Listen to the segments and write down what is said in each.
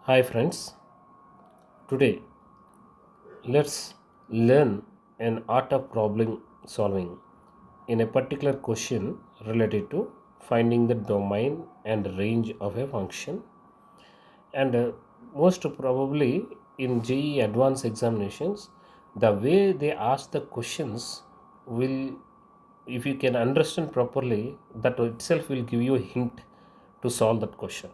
Hi friends, today let's learn an art of problem solving in a particular question related to finding the domain and range of a function. And most probably in JEE advanced examinations, the way they ask the questions will, if you can understand properly, that itself will give you a hint to solve that question.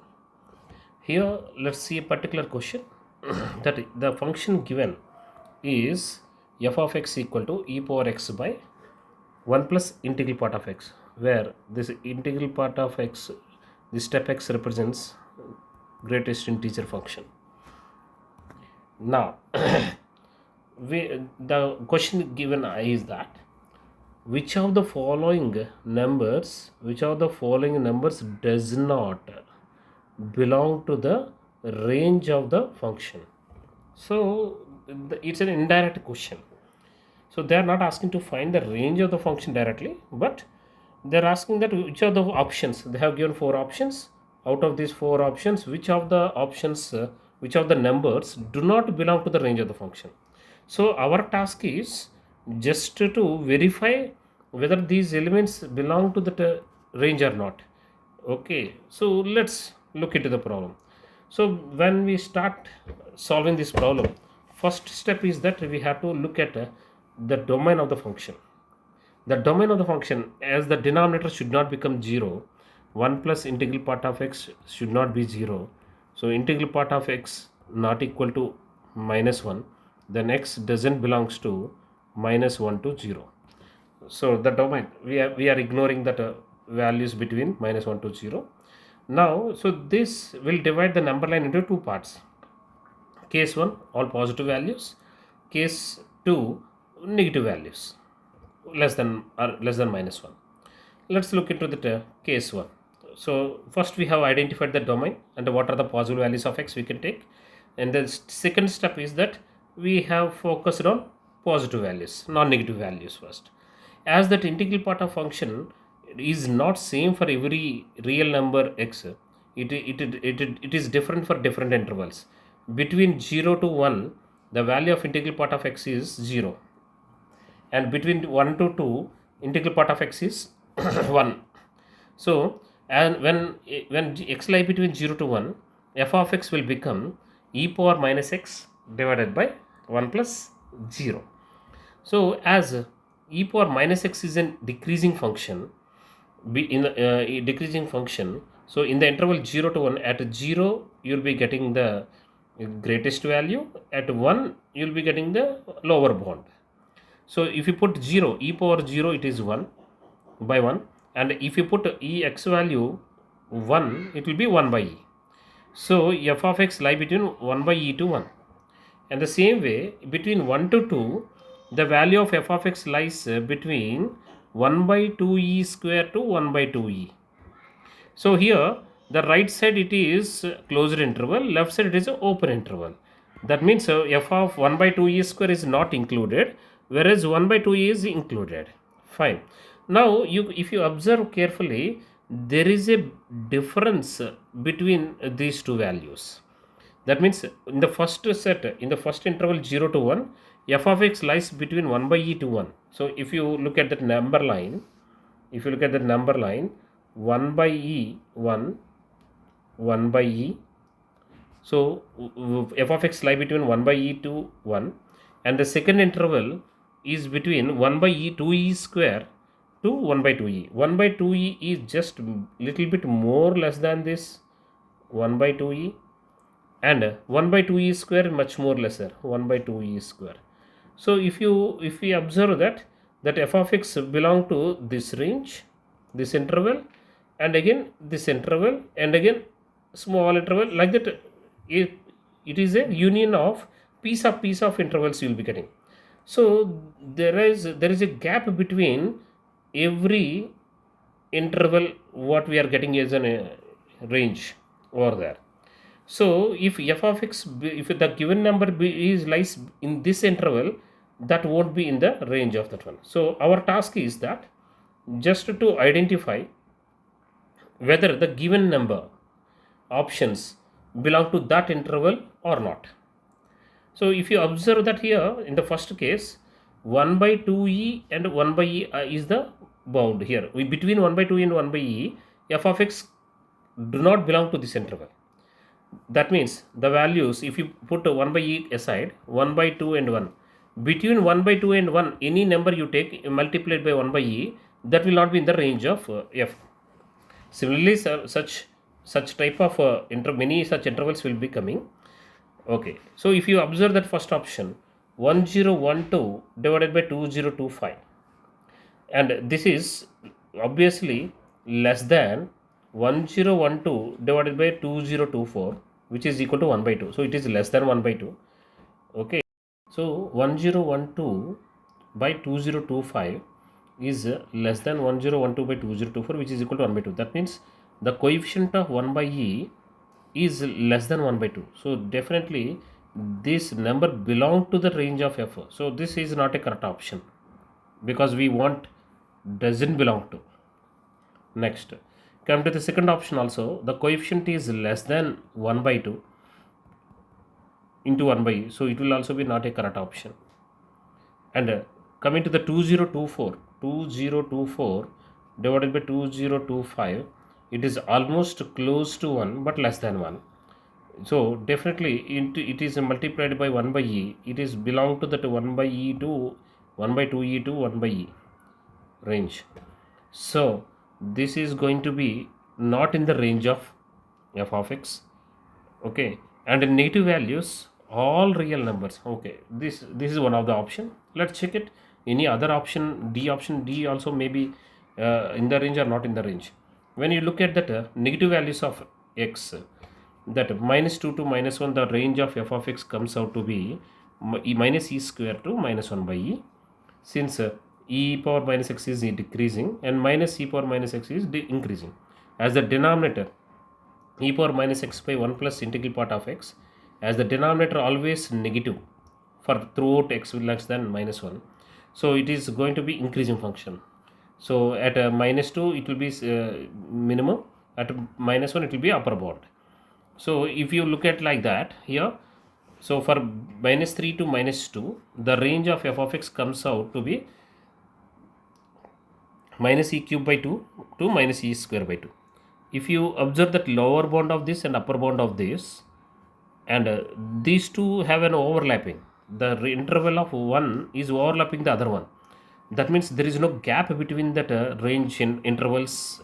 Here, let's see a particular question that the function given is f of x equal to e power x by 1 plus integral part of x, where this integral part of x, the step x represents greatest integer function. Now, the question given is that which of the following numbers does not belong to the range of the function. So it's an indirect question. So they are not asking to find the range of the function directly, but they're asking that which are the options. They have given four options. Out of these four options, which of the numbers do not belong to the range of the function. So our task is just to verify whether these elements belong to the range or not. Okay, so let's look into the problem. So when we start solving this problem, first step is that we have to look at the domain of the function. The domain of the function, as the denominator should not become 0, 1 plus integral part of x should not be 0. So integral part of x not equal to minus 1, then x doesn't belongs to minus 1 to 0. So the domain, we are ignoring that values between minus 1 to 0. Now, so this will divide the number line into two parts. Case 1, all positive values. Case 2, negative values, less than minus 1. Let's look into the case 1. So first we have identified the domain and what are the possible values of x we can take. And the second step is that we have focused on positive values, non-negative values first. As that integral part of function is not same for every real number x, it is different for different intervals. Between 0 to 1, the value of integral part of x is 0, and between 1 to 2, integral part of x is 1. So, and when x lie between 0 to 1, f of x will become e power minus x divided by 1 plus 0. So, as e power minus x is a decreasing function, a decreasing function, so in the interval 0 to 1, at 0 you will be getting the greatest value, at 1 you will be getting the lower bound. So if you put 0, e power 0, it is 1 by 1, and if you put e x value 1, it will be 1 by e. So f of x lie between 1 by e to 1. And the same way, between 1 to 2, the value of f of x lies between 1 by 2e square to 1 by 2e. So here, the right side it is closed interval, left side it is open interval. That means f of 1 by 2e square is not included, whereas 1 by 2e is included. Fine. Now, if you observe carefully, there is a difference between these two values. That means in the first set, in the first interval 0 to 1, f of x lies between 1 by e to 1. So if you look at that number line, 1 by e 1, 1 by e. So f of x lie between 1 by e to 1, and the second interval is between 1 by e 2e square to 1 by 2e. 1 by 2e is just little bit more less than this 1 by 2e, and 1 by 2e square much more lesser, 1 by 2e square. So if we observe that f of x belong to this range, this interval, and again this interval, and again small interval, like that, it is a union of piece of intervals you will be getting. So there is a gap between every interval what we are getting as a range over there. So if f of x, if the given number is lies in this interval, that won't be in the range of that one. So our task is that just to identify whether the given number options belong to that interval or not. So if you observe that here in the first case, 1 by 2e and 1 by e is the bound here. Between 1 by 2e and 1 by e, f of x do not belong to this interval. That means the values, if you put 1 by e aside, 1 by 2 and 1, between 1 by 2 and 1, any number you take multiplied by 1 by e, that will not be in the range of f. Similarly, such type of many such intervals will be coming. Okay, so if you observe that first option, 1012 divided by 2025, and this is obviously less than 1012 divided by 2024, which is equal to 1 by 2. So it is less than 1 by 2. Okay, so 1012 by 2025 is less than 1012 by 2024, which is equal to 1 by 2. That means the coefficient of 1 by e is less than 1 by 2. So definitely this number belong to the range of f. So this is not a correct option because we want doesn't belong to. Next, come to the second option also. The coefficient is less than 1 by 2 into 1 by e. So it will also be not a correct option. And coming to the 2024 divided by 2025, it is almost close to 1 but less than 1. So definitely it is multiplied by 1 by e. It is belong to that 1 by e to 1 by 2e to 1 by e range. So this is going to be not in the range of f of x. Okay, and in negative values, all real numbers. Okay, this is one of the option. Let's check it. Any other option D also may be in the range or not in the range. When you look at that negative values of x, that minus 2 to minus 1, the range of f of x comes out to be minus e square to minus 1 by e. Since e power minus x is decreasing and minus e power minus x is increasing, as the denominator e power minus x by 1 plus integral part of x, as the denominator always negative for throughout x less than minus 1, so it is going to be increasing function. So at minus 2 it will be minimum, at minus 1 it will be upper bound. So if you look at like that here, so for minus 3 to minus 2, the range of f of x comes out to be minus e cube by 2 to minus e square by 2. If you observe that lower bound of this and upper bound of this, and these two have an overlapping, the interval of one is overlapping the other one. That means there is no gap between that range in intervals.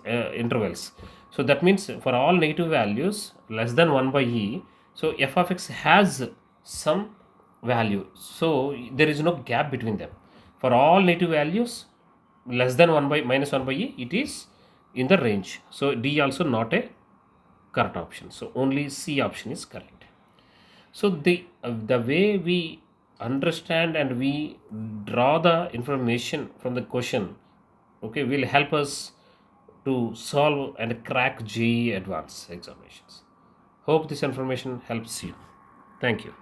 So that means for all negative values less than 1 by e, so f of x has some value, so there is no gap between them. For all negative values less than 1 by minus 1 by e, it is in the range. So D also not a correct option. So only C option is correct. So the way we understand and we draw the information from the question, okay, will help us to solve and crack JEE advanced examinations. Hope this information helps you. Thank you.